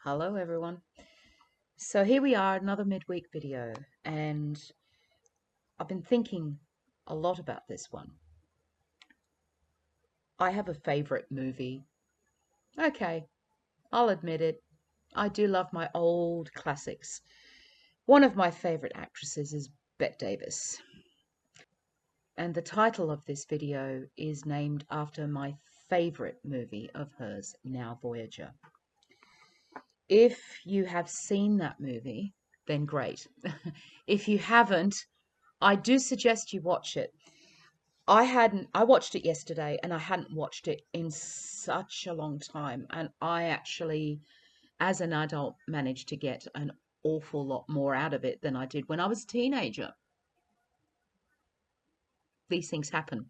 Hello everyone. So here we are, another midweek video, and I've been thinking a lot about this one. I have a favorite movie. Okay, I'll admit it. I do love my old classics. One of my favorite actresses is Bette Davis. And the title of this video is named after my favorite movie of hers, now Voyager. If you have seen that movie, then great. If you haven't, I do suggest you watch it. I watched it yesterday and I hadn't watched it in such a long time. And I actually, as an adult, managed to get an awful lot more out of it than I did when I was a teenager. These things happen.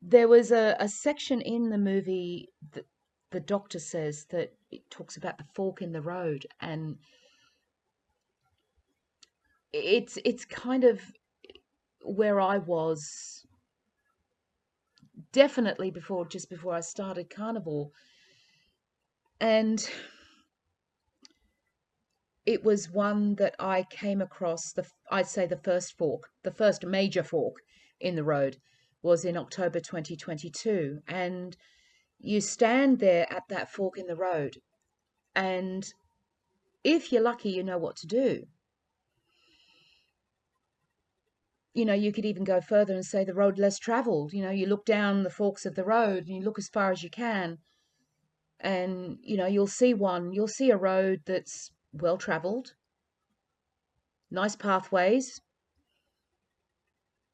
There was a section in the movie that the doctor says that it talks about the fork in the road, and it's kind of where I was definitely just before I started carnivore. And it was one that I came across, I'd say the first major fork in the road was in October 2022. And you stand there at that fork in the road, and if you're lucky, you know what to do. You could even go further and say the road less traveled. You look down the forks of the road and you look as far as you can, and you'll see a road that's well traveled, nice pathways,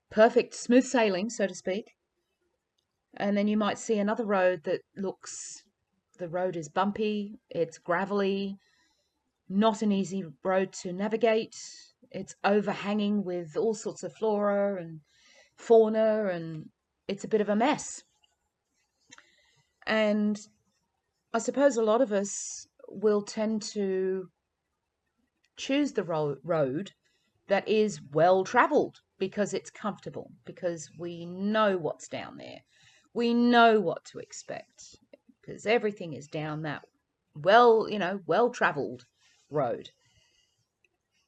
perfect smooth sailing, so to speak. And then you might see another road the road is bumpy, it's gravelly, not an easy road to navigate. It's overhanging with all sorts of flora and fauna, and it's a bit of a mess. And I suppose a lot of us will tend to choose the road that is well traveled because it's comfortable, because we know what's down there. We know what to expect because everything is down that well traveled road.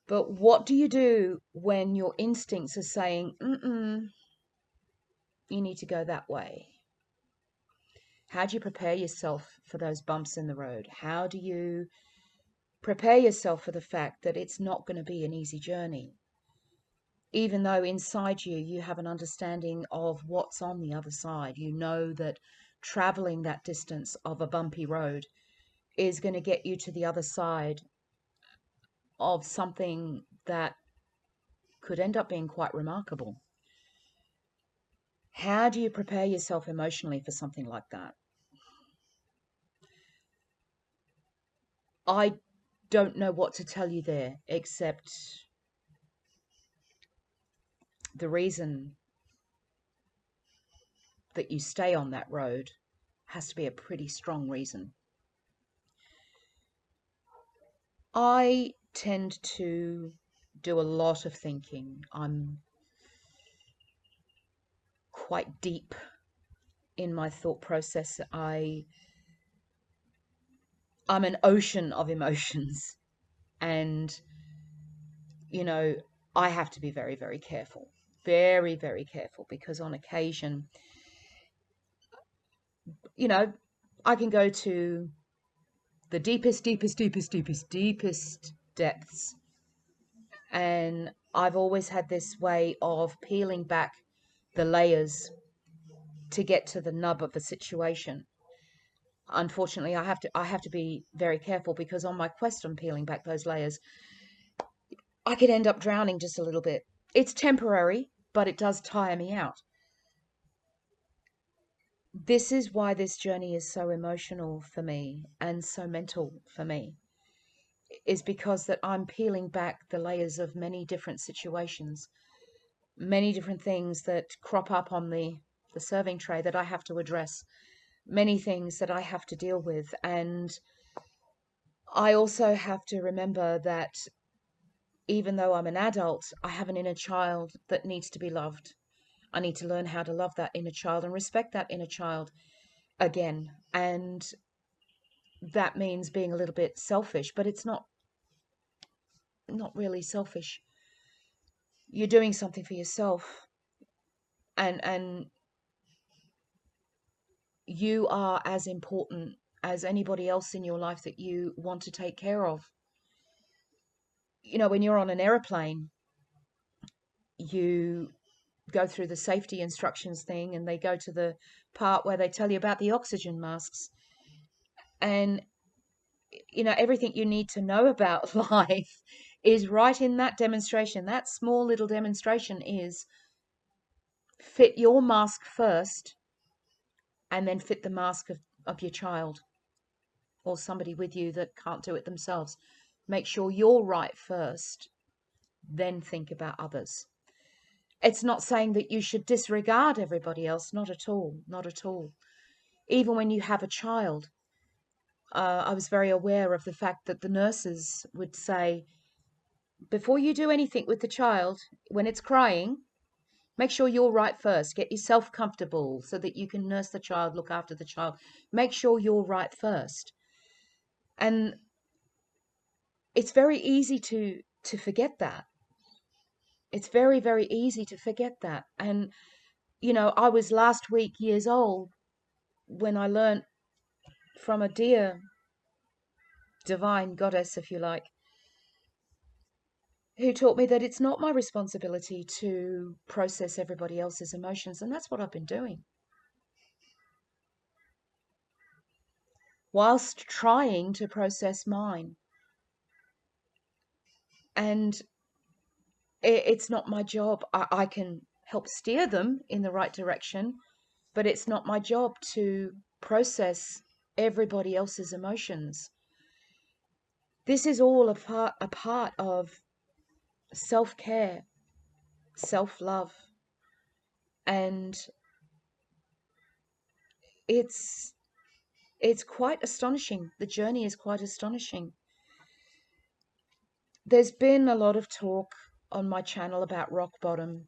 But what do you do when your instincts are saying, you need to go that way? How do you prepare yourself for those bumps in the road? How do you prepare yourself for the fact that it's not going to be an easy journey? Even though inside you have an understanding of what's on the other side. You know that traveling that distance of a bumpy road is going to get you to the other side of something that could end up being quite remarkable. How do you prepare yourself emotionally for something like that? I don't know what to tell you there, except the reason that you stay on that road has to be a pretty strong reason. I tend to do a lot of thinking. I'm quite deep in my thought process. I'm an ocean of emotions, and I have to be very, very careful. Very, very careful, because on occasion, I can go to the deepest depths. And I've always had this way of peeling back the layers to get to the nub of the situation. Unfortunately, I have to be very careful, because on my quest on peeling back those layers, I could end up drowning just a little bit. It's temporary, but it does tire me out. This is why this journey is so emotional for me and so mental for me, is because that I'm peeling back the layers of many different situations, many different things that crop up on the serving tray that I have to address, many things that I have to deal with. And I also have to remember that even though I'm an adult, I have an inner child that needs to be loved. I need to learn how to love that inner child and respect that inner child again. And that means being a little bit selfish, but it's not really selfish. You're doing something for yourself, and you are as important as anybody else in your life that you want to take care of. You know, when you're on an airplane, you go through the safety instructions thing, and they go to the part where they tell you about the oxygen masks. And, you know, everything you need to know about life is right in that demonstration. That small little demonstration is fit your mask first, and then fit the mask of your child or somebody with you that can't do it themselves. Make sure you're right first, then think about others. It's not saying that you should disregard everybody else. Not at all. Not at all. Even when you have a child, I was very aware of the fact that the nurses would say, before you do anything with the child, when it's crying, make sure you're right first. Get yourself comfortable so that you can nurse the child, look after the child. Make sure you're right first. And it's very easy to forget that. It's very, very easy to forget that. And, you know, I was last week years old when I learned from a dear divine goddess, if you like, who taught me that it's not my responsibility to process everybody else's emotions. And that's what I've been doing, whilst trying to process mine. And it's not my job. I can help steer them in the right direction, but it's not my job to process everybody else's emotions. This is all a part of self-care, self-love, and it's quite astonishing. The journey is quite astonishing. There's been a lot of talk on my channel about rock bottom,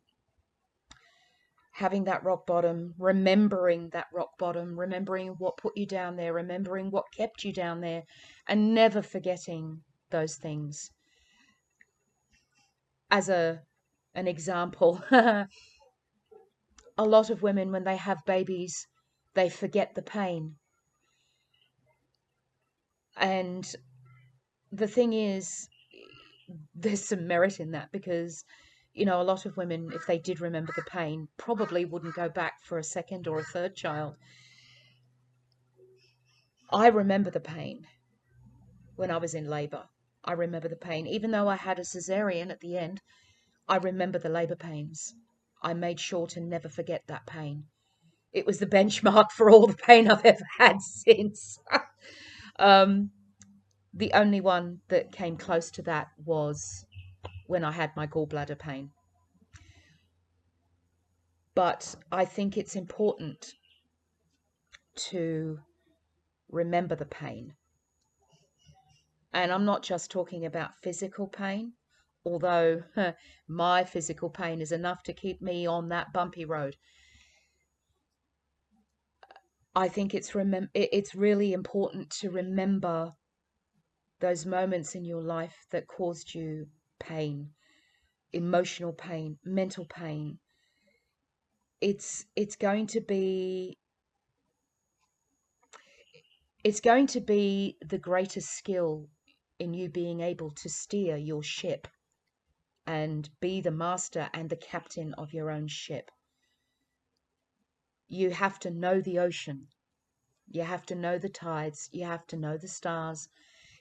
having that rock bottom, remembering that rock bottom, remembering what put you down there, remembering what kept you down there, and never forgetting those things. As an example, a lot of women, when they have babies, they forget the pain. And the thing is, there's some merit in that, because, you know, a lot of women, if they did remember the pain, probably wouldn't go back for a second or a third child. I remember the pain when I was in labor. I remember the pain. Even though I had a cesarean at the end, I remember the labor pains. I made sure to never forget that pain. It was the benchmark for all the pain I've ever had since. The only one that came close to that was when I had my gallbladder pain. But I think it's important to remember the pain. And I'm not just talking about physical pain, although my physical pain is enough to keep me on that bumpy road. I think it's really important to remember those moments in your life that caused you pain, emotional pain, mental pain. It's going to be the greatest skill in you being able to steer your ship and be the master and the captain of your own ship. You have to know the ocean. You have to know the tides. You have to know the stars.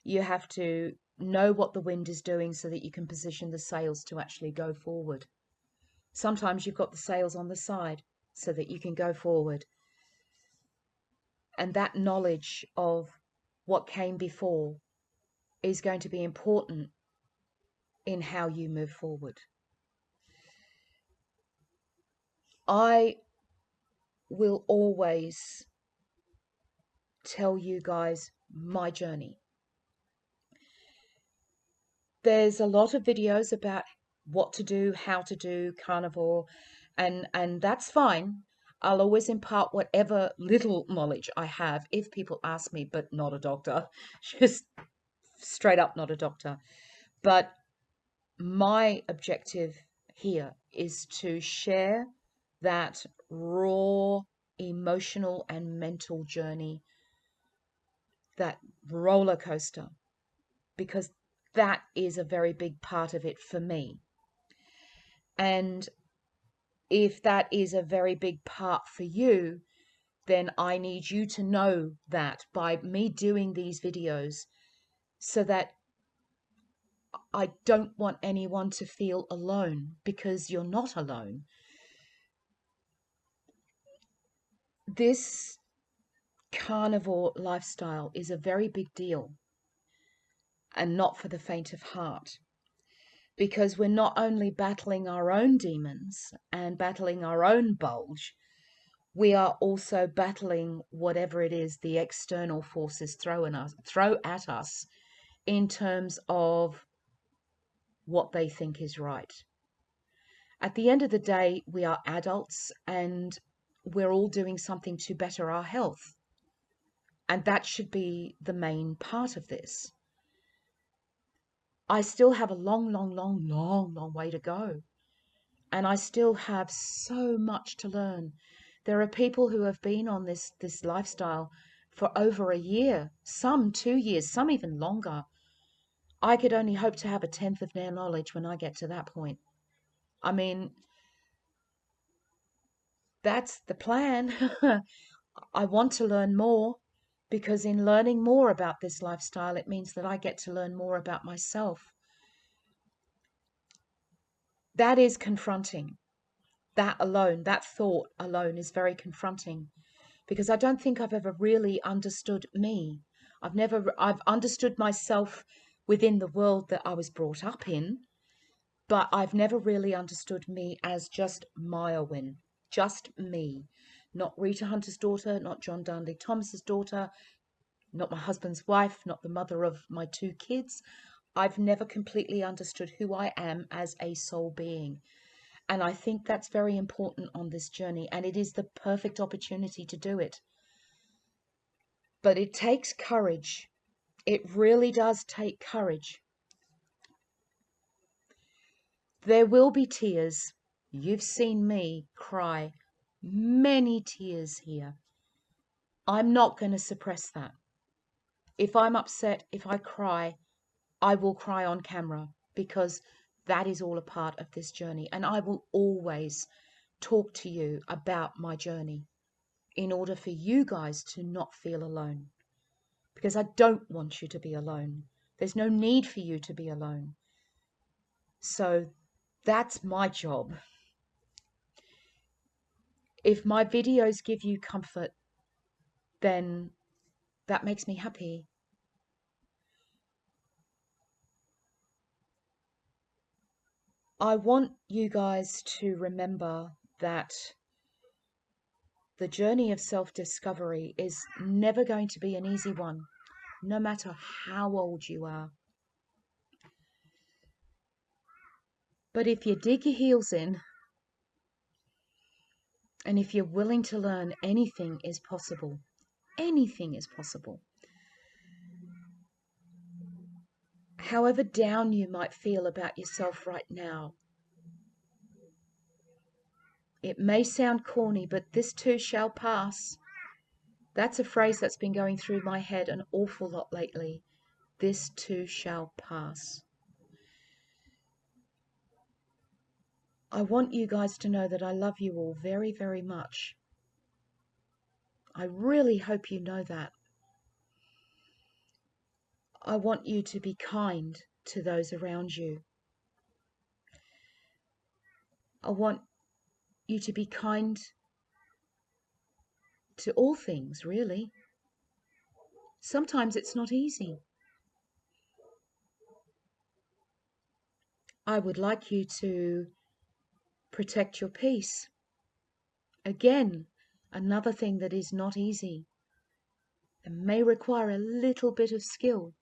You have to know what the wind is doing so that you can position the sails to actually go forward. Sometimes you've got the sails on the side so that you can go forward. And that knowledge of what came before is going to be important in how you move forward. I will always tell you guys my journey. There's a lot of videos about what to do, how to do carnivore, and that's fine. I'll always impart whatever little knowledge I have if people ask me, but not a doctor. Just straight up not a doctor. But my objective here is to share that raw emotional and mental journey, that roller coaster, because that is a very big part of it for me. And if that is a very big part for you, then I need you to know that by me doing these videos, so that I don't want anyone to feel alone, because you're not alone. This carnivore lifestyle is a very big deal, and not for the faint of heart, because we're not only battling our own demons and battling our own bulge, we are also battling whatever it is the external forces throw at us in terms of what they think is right. At the end of the day, we are adults and we're all doing something to better our health. And that should be the main part of this. I still have a long, long, long, long, long way to go. And I still have so much to learn. There are people who have been on this lifestyle for over a year, some 2 years, some even longer. I could only hope to have a tenth of their knowledge when I get to that point. I mean, that's the plan. I want to learn more, because in learning more about this lifestyle, it means that I get to learn more about myself. That is confronting. That alone, that thought alone is very confronting, because I don't think I've ever really understood me. I've understood myself within the world that I was brought up in, but I've never really understood me as just Myowen, just me. Not Rita Hunter's daughter, not John Darnley Thomas's daughter, not my husband's wife, not the mother of my 2 kids. I've never completely understood who I am as a soul being. And I think that's very important on this journey, and it is the perfect opportunity to do it. But it takes courage. It really does take courage. There will be tears. You've seen me cry many tears here. I'm not going to suppress that. If I'm upset, if I cry, I will cry on camera, because that is all a part of this journey. And I will always talk to you about my journey in order for you guys to not feel alone, because I don't want you to be alone. There's no need for you to be alone. So that's my job. If my videos give you comfort, then that makes me happy. I want you guys to remember that the journey of self-discovery is never going to be an easy one, no matter how old you are. But if you dig your heels in, and if you're willing to learn, anything is possible. Anything is possible. However down you might feel about yourself right now, it may sound corny, but this too shall pass. That's a phrase that's been going through my head an awful lot lately. This too shall pass. I want you guys to know that I love you all very, very much. I really hope you know that. I want you to be kind to those around you. I want you to be kind to all things, really. Sometimes it's not easy. I would like you to protect your peace. Again, another thing that is not easy and may require a little bit of skill.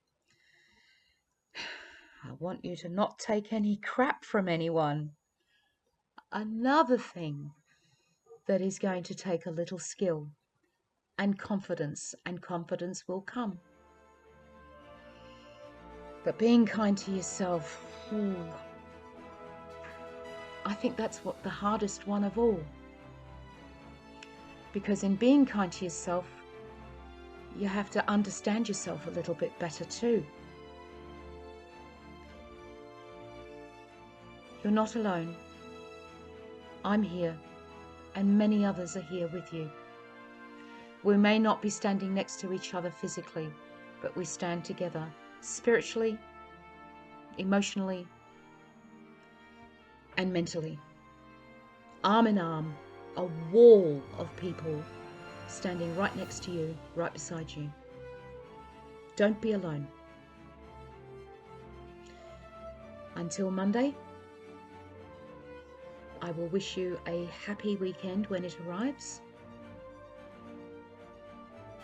I want you to not take any crap from anyone. Another thing that is going to take a little skill and confidence will come. But being kind to yourself, I think that's what the hardest one of all. Because in being kind to yourself, you have to understand yourself a little bit better too. You're not alone. I'm here, and many others are here with you. We may not be standing next to each other physically, but we stand together spiritually, emotionally, and mentally. Arm in arm, a wall of people standing right next to you, right beside you. Don't be alone. Until Monday, I will wish you a happy weekend when it arrives.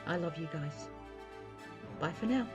I love you guys. Bye for now.